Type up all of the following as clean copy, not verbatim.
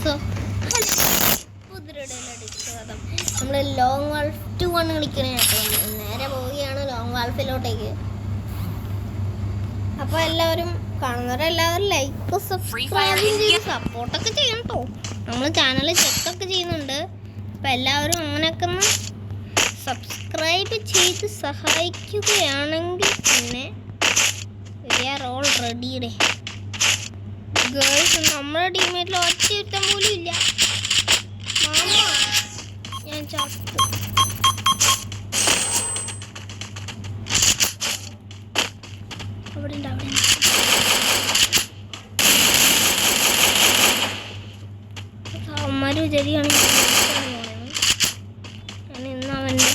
So നമ്മൾ long വാൾഫ് 2 ആണ് കളിക്കണേ. നേരെ പോവുകയാണ് ലോങ് വാൾഫിലോട്ടേക്ക്. അപ്പോൾ എല്ലാവരും കാണുന്നവരെല്ലാവരും ലൈക്ക് സബ്സ്ക്രൈബ് ചെയ്ത് സപ്പോർട്ടൊക്കെ ചെയ്യണം കേട്ടോ. നമ്മൾ ചാനൽ ചെക്കൊക്കെ ചെയ്യുന്നുണ്ട്. അപ്പോൾ എല്ലാവരും അങ്ങനെയൊക്കെ ഒന്ന് സബ്സ്ക്രൈബ് ചെയ്ത് സഹായിക്കുകയാണെങ്കിൽ പിന്നെ വി ആർ ഓൾ റെഡിയുടെ ഗേൾസ്. നമ്മുടെ ടീമേറ്റിൽ ഒറ്റ ഇരുത്തം പോലും ഇല്ല. ഞാൻ ചത്തു. അവിടെ ഉണ്ട് അവിടെ അമ്മമാർ വിചാരിയാണ് ഞാൻ ഇന്ന് അവൻ്റെ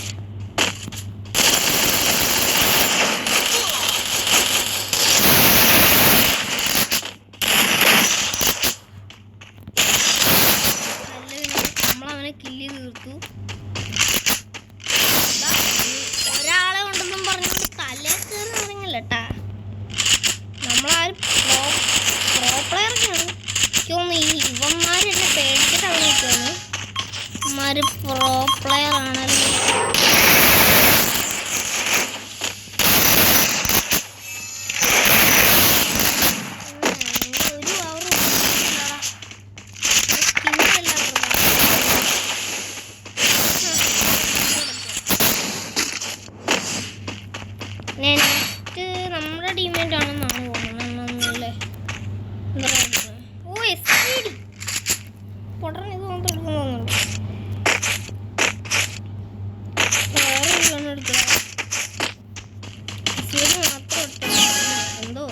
നമ്മളവനെ കില്ല് തീർത്തു. ഒരാളെ ഉണ്ടെന്നും പറഞ്ഞുകൊണ്ട് തലേ കയറി ഇറങ്ങില്ല കേട്ടാ. നമ്മളാരും പ്രോ പ്ലെയറൊക്കെയാണ്. എനിക്ക് തോന്നുന്നു ഇവന്മാർ എന്നെ പേടിച്ചിട്ടാണ് നിൽക്കുന്നത്. ഇവന്മാർ പ്രോ പ്ലെയർ ആണല്ലോ. ഒരു അവർ നെക്സ്റ്റ് നമ്മുടെ ടീമേറ്റ് ആണെന്നാണ് തോന്നുന്നല്ലേ. ഓ SPD പൊടർന്ന് ഇത് കൊണ്ട് എടുക്കുന്നുണ്ട്. വേറെ എടുക്കുക SPD മാത്രം എടുത്തു എന്തോ.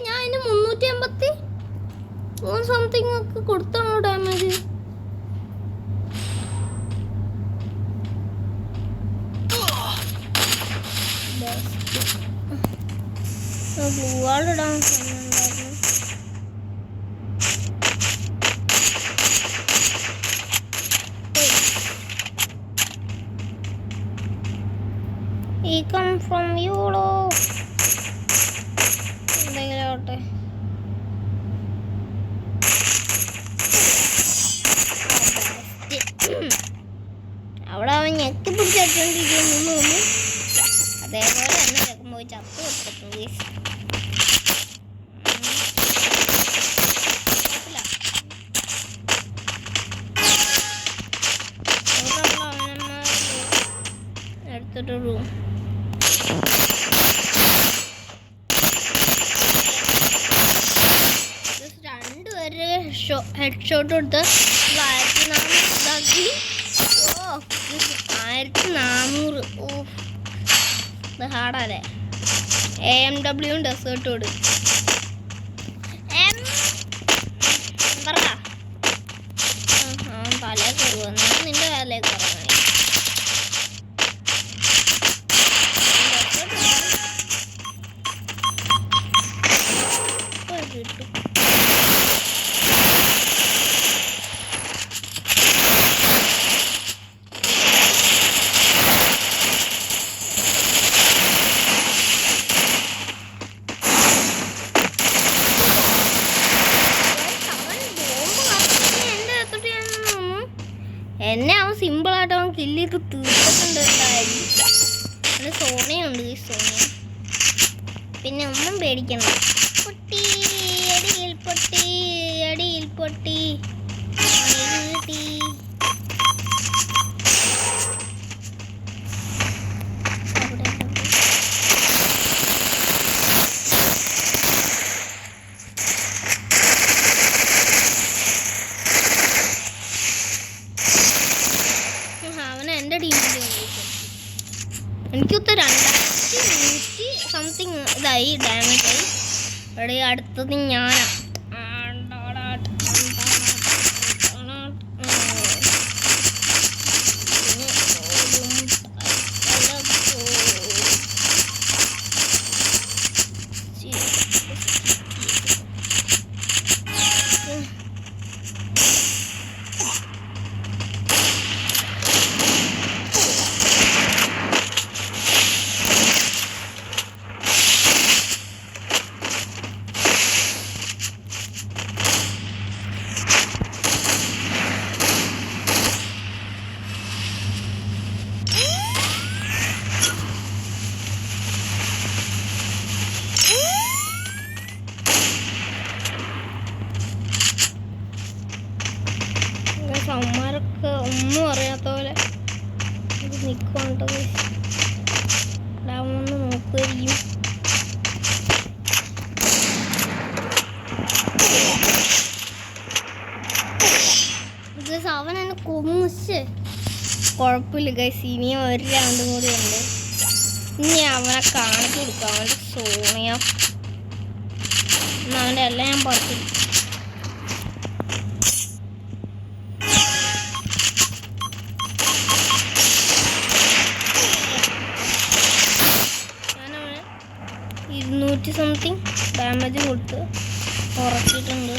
ഞാൻ അതിന് 383 സംതിങ് ഒക്കെ കൊടുത്താണോ ഡാമേജ്? ബ്ലൂവാളിടാൻ സമയമുണ്ടായിരുന്നു. ഈ കം ഫ്രം യൂളോ എന്തെങ്കിലും ആവട്ടെ. അവിടെ അവൻ ഞെക്കി പിടിച്ചോണ്ടിരിക്കുന്നു. അതേപോലെ തന്നെ ചെക്കൻ പോയി ചത്തു കൊടുത്തിട്ടുണ്ട്. എടുത്തിട്ട് റൂം രണ്ടുപേര് ഹെഡ് ഷോട്ട് കൊടുത്ത് 1400 1400. ഓ ഇത് ഹാർഡല്ലേ. AMW ഡെസേർട്ടോട് പറ തലേ കയറുക. ഞാൻ നിന്റെ തലേ കയറാൻ കിട്ടും. എന്നെ അവൻ സിമ്പിളായിട്ട് അവൻ കില്ല് ചെയ്ത് തീർത്തിട്ടുണ്ട്. എന്തായാലും സോണിയുണ്ട്. ഈ സോണിയ പിന്നെ ഒന്നും പേടിക്കണം. പൊട്ടി അടിയിൽ പൊട്ടി അടിയിൽ പൊട്ടി കിട്ടി. അവൻ എൻ്റെ ടീമിൽ എനിക്കൊത്ത് 2100 സംതിങ് ഇതായി ഡാമേജ് ആയി. ഇവിടെ അടുത്തത് ഞാനാ. അമ്മമാരൊക്കെ ഒന്നും അറിയാത്ത പോലെ നിൽക്കുന്നുണ്ട്. ഒന്ന് നോക്കുകയും അവൻ എന്നെ കൊന്നിച്ച്. കുഴപ്പമില്ല ഗൈസ്, ഇനിയും ഒരു രണ്ടും കൂടി ഉണ്ട്. ഇനി അവനെ കാണിച്ചു കൊടുക്കാം അവൻ്റെ സോണിയ. അവൻ്റെ എല്ലാം ഞാൻ പറഞ്ഞു. ഞാനവന് 200 സംതിങ് ഡാമേജ് കൊടുത്ത് ഉറക്കിയിട്ടുണ്ട്.